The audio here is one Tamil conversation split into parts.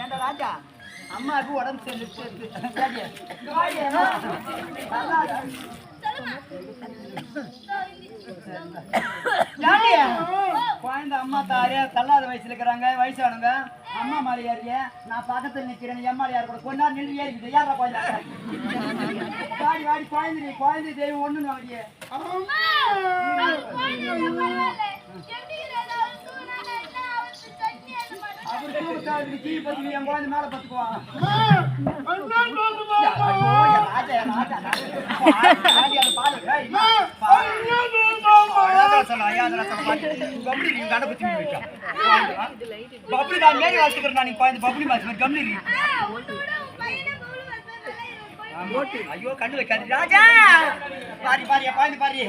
ஏண்டா ராஜா அம்மாவுக்கு உடம்பு சரியில்லை. குழந்தை அம்மா தாரியா தள்ளாத வயசுல இருக்கிறாங்க, வயசானுங்க. அம்மா மாலை ஏறிய நான் பக்கத்துல நிக்கிறேன். எம்மாடி யாரு கூட கொஞ்ச நேரம் நின்று ஏறிக்கிட்டு யாரா குழந்தை வாடி வாடி குழந்தை குழந்தை தெய்வம் ஒண்ணு வாடியே கீழே பத்தி என் குழந்தை மேல பத்துக்குவான். ஐயோ கண்டு வைக்காது ராஜா. பாரி பாரியா பாரி பாரி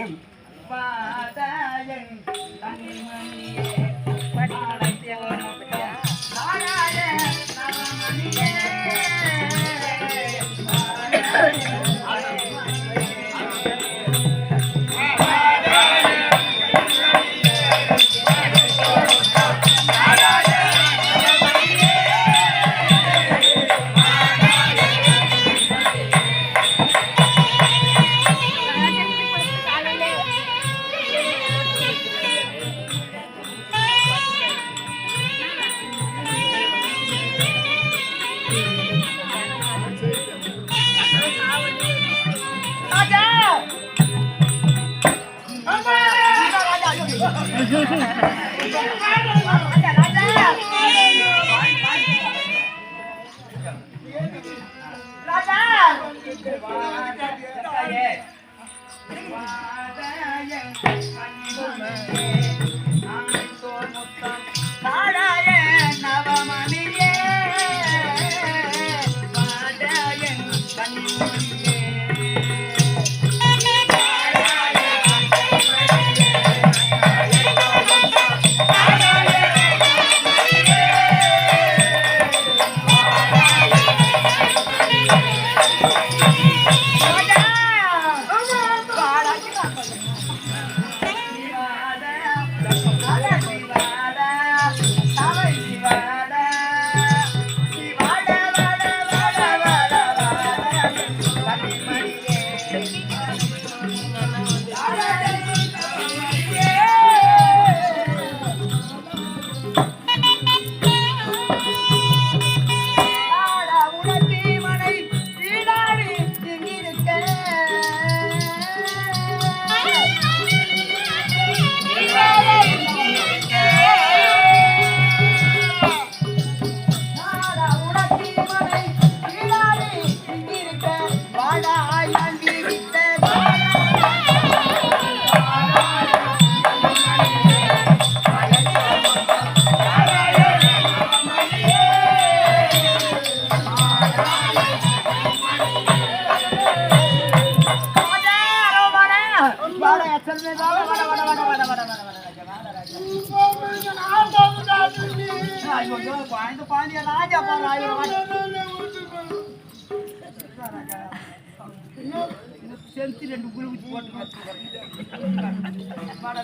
செலுத்தி 2 குழுவுக்கு போட்டு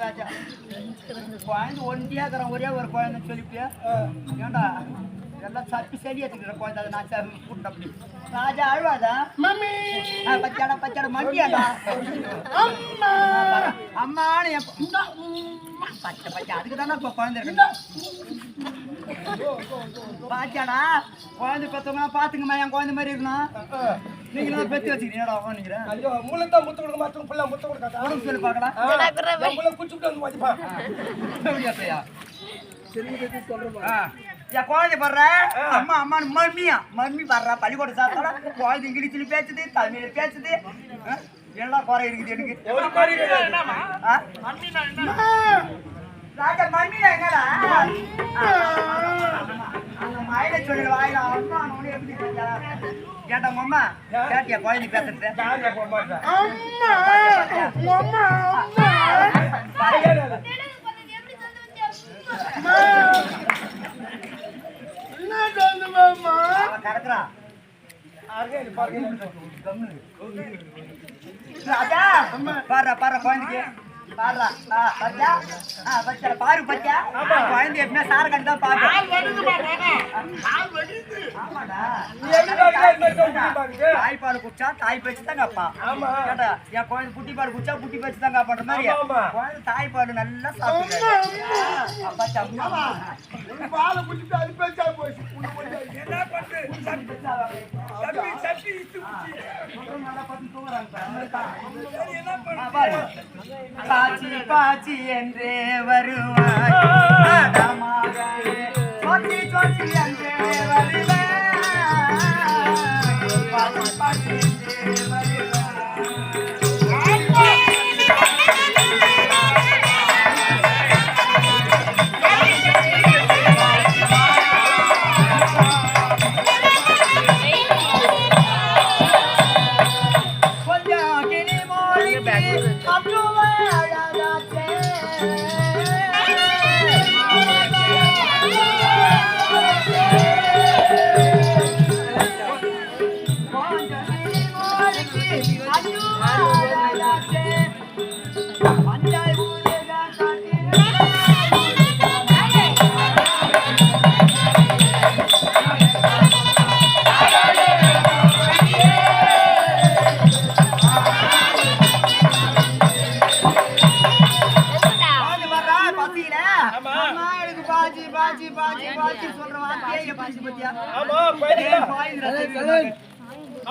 ராஜா குழந்தை ஒண்டியாக்குறேன் ஒரே ஒரு குழந்தை சொல்லிப்பியா ஏண்டா எல்லாம் சப்பி செடி எடுத்துக்கிற குழந்தை அதை நான் கூட்டம் அப்படி ராஜா அழுவாதா மம்மி பச்சாடா பச்சாடா மண்டியாடா அம்மா அம்மானு பச்சை பச்சை அதுக்கு தானே இப்போ குழந்தை இருக்கு பாச்சாடா குழந்தை பெற்றவங்க பாத்துங்கம்மா என் குழந்தை மாதிரி இருக்கணும் நீங்களும் பெற்று வச்சுக்கிறீங்களா நினைக்கிறேன் ஐயோ மூளை தான் முத்து கொடுக்க மாட்டோம் பிள்ளை முத்து கொடுக்காதா சொல்லி பார்க்கலாம் குச்சிட்டு வந்து மதிப்பா என் குழந்தை படுற அம்மா அம்மானு மம்மியா மம்மி படுறா பள்ளிக்கூட சாப்பிட்டா குழந்தை இங்கிலீஷ்ல பேசுது தமிழ்ல பேசுது எல்லாம் குறை இருக்குது எனக்கு ராஜா மம்மியா என்னடா அந்த மயில சொல்லிடு வாயில அம்மா எப்படி கேட்டா அம்மா கேட்டியா குழந்தை பேசுறது கடத்துறா ராஜா பாரு பாரு குழந்தைக்கு பாருடா பச்சா பச்சா பாரு பச்சா குழந்தை எப்படின்னா சார் கண்டு தான் பாரு ஆமாடா தாய்ப்பால் குடிச்சா தாய் பேச்சு தான் காப்பா கேட்டா என் குழந்தை குட்டி பால் குடிச்சா குட்டி பேச்சு தான் காப்பான்ற மாதிரி குழந்தை தாய்ப்பால் நல்லா சாப்பிடுறாரு பாலை குடிச்சிட்டு அது பேச்சா போச்சு என்ன பண்ணு பாச்சி பாச்சி என்றே வருவாய் சொச்சி சொச்சி என்றே வருவாய் பாச்சி பாச்சி என்றே வருவாய்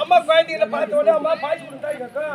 அம்மா குழந்தைகளை பார்த்த உடனே அம்மா பாய்ச்சி கொடுத்தா